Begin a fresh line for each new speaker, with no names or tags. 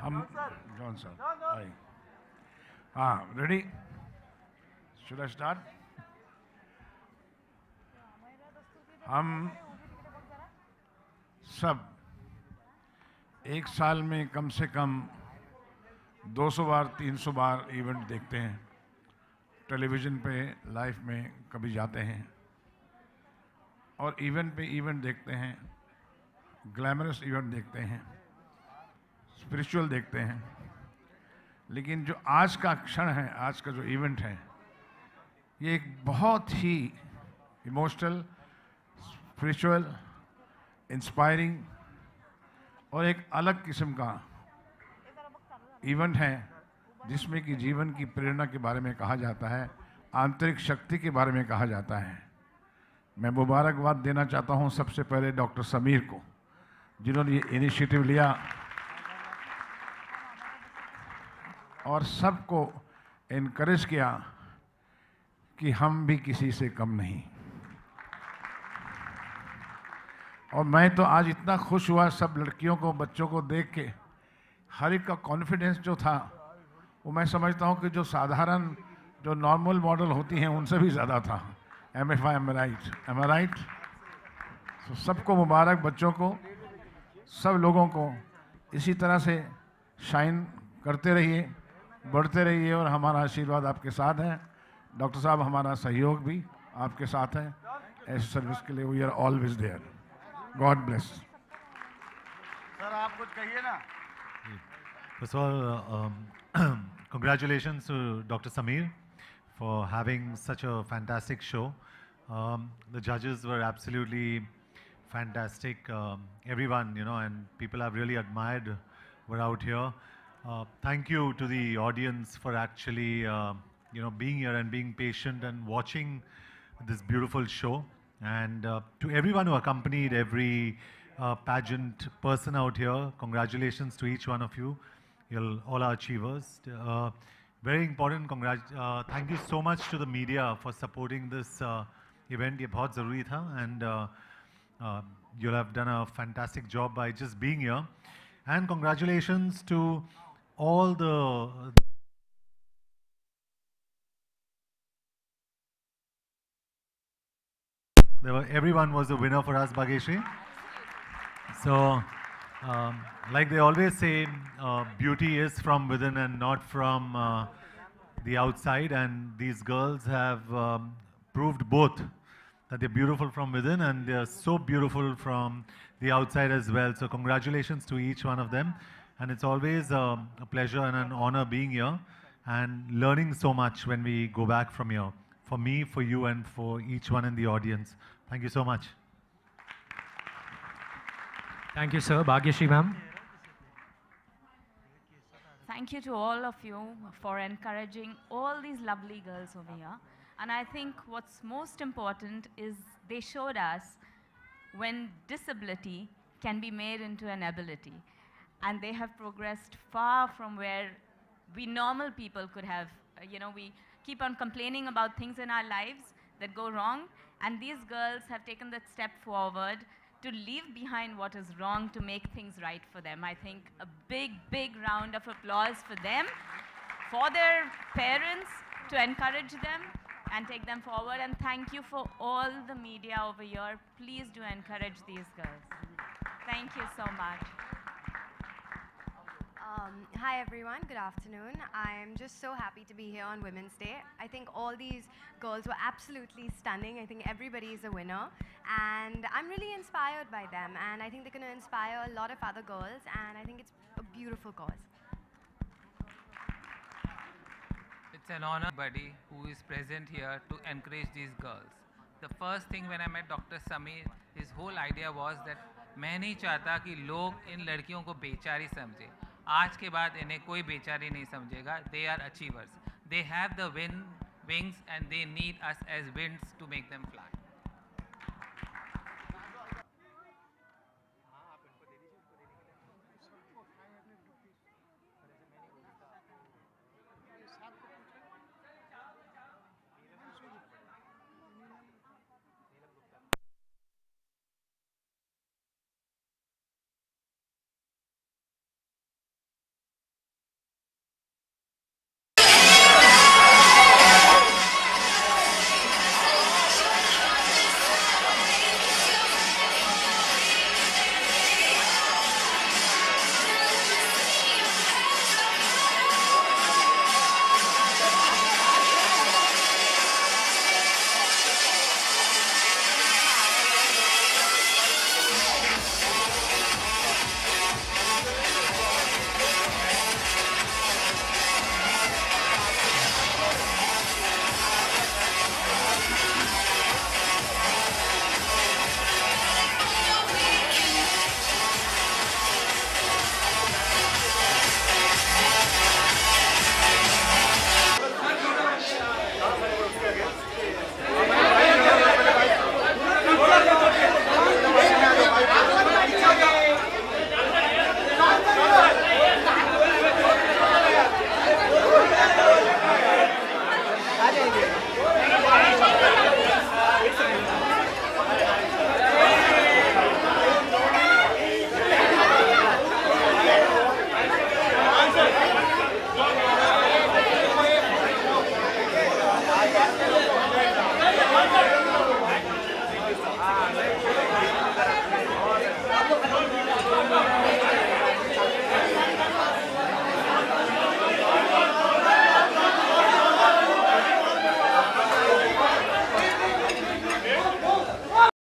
हम John sir I हाँ ready should I start हम सब एक साल में कम से कम 200 बार 300 बार इवेंट देखते हैं टेलीविज़न पे लाइव में कभी जाते हैं और इवेंट पे इवेंट देखते हैं ग्लैमरस इवेंट देखते हैं स्पिरिचुअल देखते हैं लेकिन जो आज का क्षण है आज का जो इवेंट है ये एक बहुत ही इमोशनल स्पिरिचुअल इंस्पायरिंग और एक अलग किस्म का इवेंट है जिसमें कि जीवन की प्रेरणा के बारे में कहा जाता है आंतरिक शक्ति के बारे में कहा जाता है। मैं मुबारकबाद देना चाहता हूं सबसे पहले डॉक्टर समीर को जिन्होंने ये इनिशिएटिव लिया और सबको इनकरेज किया कि हम भी किसी से कम नहीं। और मैं तो आज इतना खुश हुआ सब लड़कियों को बच्चों को देख के हर एक का कॉन्फिडेंस जो था वो मैं समझता हूँ कि जो साधारण जो नॉर्मल मॉडल होती हैं उनसे भी ज़्यादा था। एम आई राइट? तो सबको मुबारक बच्चों को सब लोगों को इसी तरह से शाइन करते रहिए बढ़ते रहिए और हमारा आशीर्वाद आपके साथ है। डॉक्टर साहब हमारा सहयोग भी आपके साथ है ऐसी सर्विस के लिए we are always there. God bless.
Sir आप कुछ कहिए ना।
First of all, congratulations to Dr. Sameer for having such a fantastic show. The judges were absolutely fantastic. Everyone, you know, and people I've really admired were out here. Thank you to the audience for actually, you know, being here and being patient and watching this beautiful show. And to everyone who accompanied every pageant person out here, congratulations to each one of you. You're all our achievers. Very important. Thank you so much to the media for supporting this event. ये बहुत ज़रूरी था, and you'll have done a fantastic job by just being here. And congratulations to all the everyone was a winner for us, Bhageshri. So, like they always say, beauty is from within and not from the outside. And these girls have proved both that they're beautiful from within and they're so beautiful from the outside as well. So, congratulations to each one of them. And it's always a pleasure and an honor being here and learning so much when we go back from here. For me, for you, and for each one in the audience. Thank you so much.
Thank you, sir. Bhagyashree ma'am.
Thank you to all of you for encouraging all these lovely girls over here. And I think what's most important is they showed us when disability can be made into an ability. And they have progressed far from where we normal people could have. You know, we keep on complaining about things in our lives that go wrong. And these girls have taken that step forward to leave behind what is wrong to make things right for them. I think a big, big round of applause for them, for their parents to encourage them and take them forward. And thank you for all the media over here. Please do encourage these girls. Thank you so much.
Hi everyone, good afternoon. I'm just so happy to be here on Women's Day. I think all these girls were absolutely stunning. I think everybody is a winner and I'm really inspired by them, and I think they're going to inspire a lot of other girls, and I think it's a beautiful cause.
It's an honor, buddy, who is present here to encourage these girls. The first thing when I met Dr. Sameer, his whole idea was that मैं नहीं चाहता कि लोग इन लड़कियों को बेचारी समझे. आज के बाद इन्हें कोई बेचारी नहीं समझेगा. They are achievers. They have the wings and they need us as winds to make them fly.